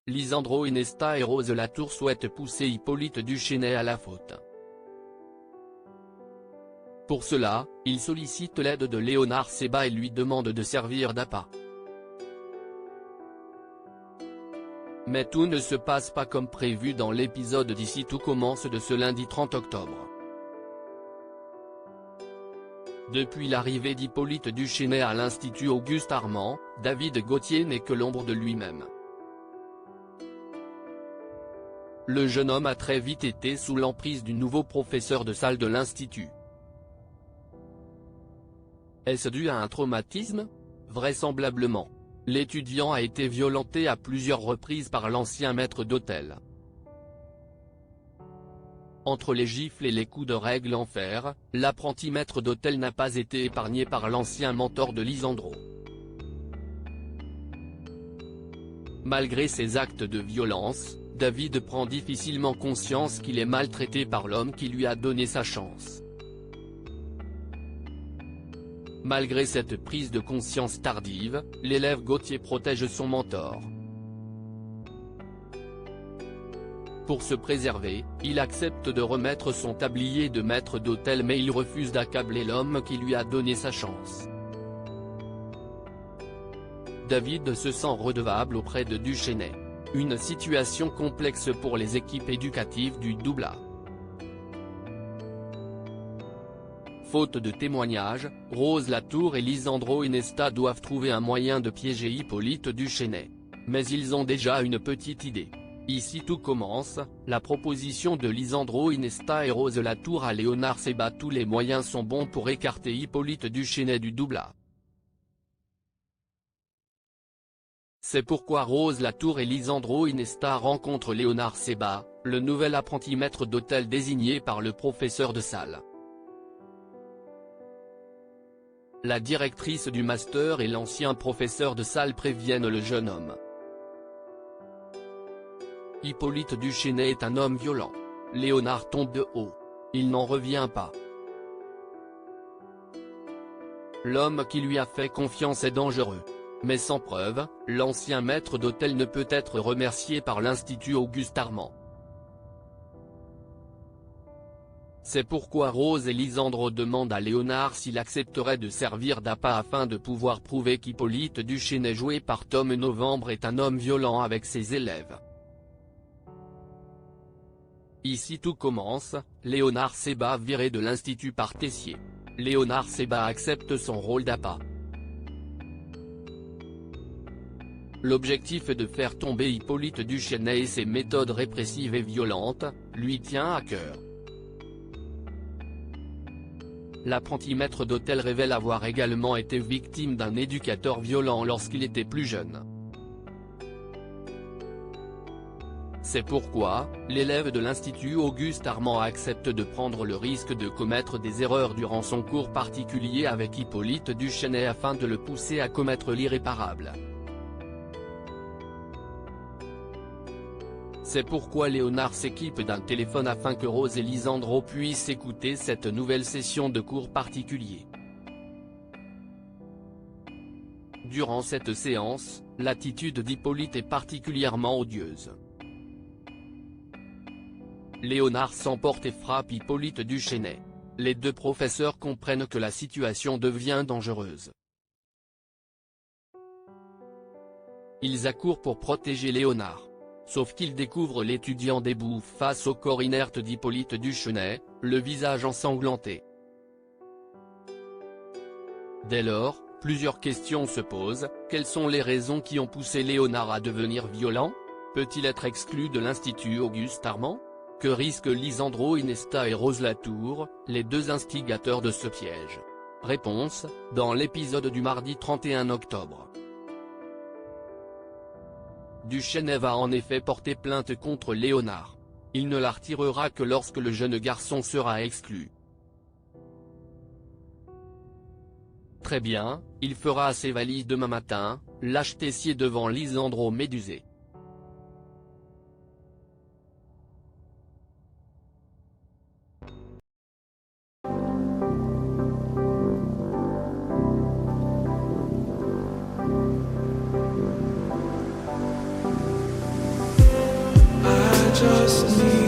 Lisandro Inesta et Rose Latour souhaitent pousser Hippolyte Duchesnay à la faute. Pour cela, ils sollicitent l'aide de Léonard Seba et lui demandent de servir d'appât. Mais tout ne se passe pas comme prévu dans l'épisode d'Ici tout commence de ce lundi 30 octobre. Depuis l'arrivée d'Hippolyte Duchesnay à l'Institut Auguste Armand, David Gauthier n'est que l'ombre de lui-même. Le jeune homme a très vite été sous l'emprise du nouveau professeur de salle de l'Institut. Est-ce dû à un traumatisme? Vraisemblablement. L'étudiant a été violenté à plusieurs reprises par l'ancien maître d'hôtel. Entre les gifles et les coups de règle en fer, l'apprenti maître d'hôtel n'a pas été épargné par l'ancien mentor de Lisandro. Malgré ses actes de violence, David prend difficilement conscience qu'il est maltraité par l'homme qui lui a donné sa chance. Malgré cette prise de conscience tardive, l'élève Gauthier protège son mentor. Pour se préserver, il accepte de remettre son tablier de maître d'hôtel mais il refuse d'accabler l'homme qui lui a donné sa chance. David se sent redevable auprès de Duchesnay. Une situation complexe pour les équipes éducatives du AA. Faute de témoignages, Rose Latour et Lisandro Inesta doivent trouver un moyen de piéger Hippolyte Duchesnay. Mais ils ont déjà une petite idée. Ici tout commence, la proposition de Lisandro Inesta et Rose Latour à Léonard Seba. Tous les moyens sont bons pour écarter Hippolyte Duchesnay du AA. C'est pourquoi Rose Latour et Lisandro Inesta rencontrent Léonard Seba, le nouvel apprenti maître d'hôtel désigné par le professeur de salle. La directrice du master et l'ancien professeur de salle préviennent le jeune homme. Hippolyte Duchesnay est un homme violent. Léonard tombe de haut. Il n'en revient pas. L'homme qui lui a fait confiance est dangereux. Mais sans preuve, l'ancien maître d'hôtel ne peut être remercié par l'Institut Auguste Armand. C'est pourquoi Rose et Lisandro demandent à Léonard s'il accepterait de servir d'appât afin de pouvoir prouver qu'Hippolyte Duchesnay joué par Tom Novembre est un homme violent avec ses élèves. Ici tout commence, Léonard Seba viré de l'Institut par Tessier. Léonard Seba accepte son rôle d'appât. L'objectif est de faire tomber Hippolyte Duchesnay et ses méthodes répressives et violentes, lui tient à cœur. L'apprenti maître d'hôtel révèle avoir également été victime d'un éducateur violent lorsqu'il était plus jeune. C'est pourquoi, l'élève de l'Institut Auguste Armand accepte de prendre le risque de commettre des erreurs durant son cours particulier avec Hippolyte Duchesnay afin de le pousser à commettre l'irréparable. C'est pourquoi Léonard s'équipe d'un téléphone afin que Rose et Lisandro puissent écouter cette nouvelle session de cours particulier. Durant cette séance, l'attitude d'Hippolyte est particulièrement odieuse. Léonard s'emporte et frappe Hippolyte Duchesnay. Les deux professeurs comprennent que la situation devient dangereuse. Ils accourent pour protéger Léonard. Sauf qu'ils découvrent l'étudiant debout face au corps inerte d'Hippolyte Duchesnay, le visage ensanglanté. Dès lors, plusieurs questions se posent. Quelles sont les raisons qui ont poussé Léonard à devenir violent? Peut-il être exclu de l'Institut Auguste Armand? Que risquent Lisandro Inesta et Rose Latour, les deux instigateurs de ce piège? Réponse, dans l'épisode du mardi 31 octobre. Duchesnay va en effet porter plainte contre Léonard. Il ne la retirera que lorsque le jeune garçon sera exclu. Très bien, il fera ses valises demain matin, lâche Tessier devant Lisandro médusé. destiny.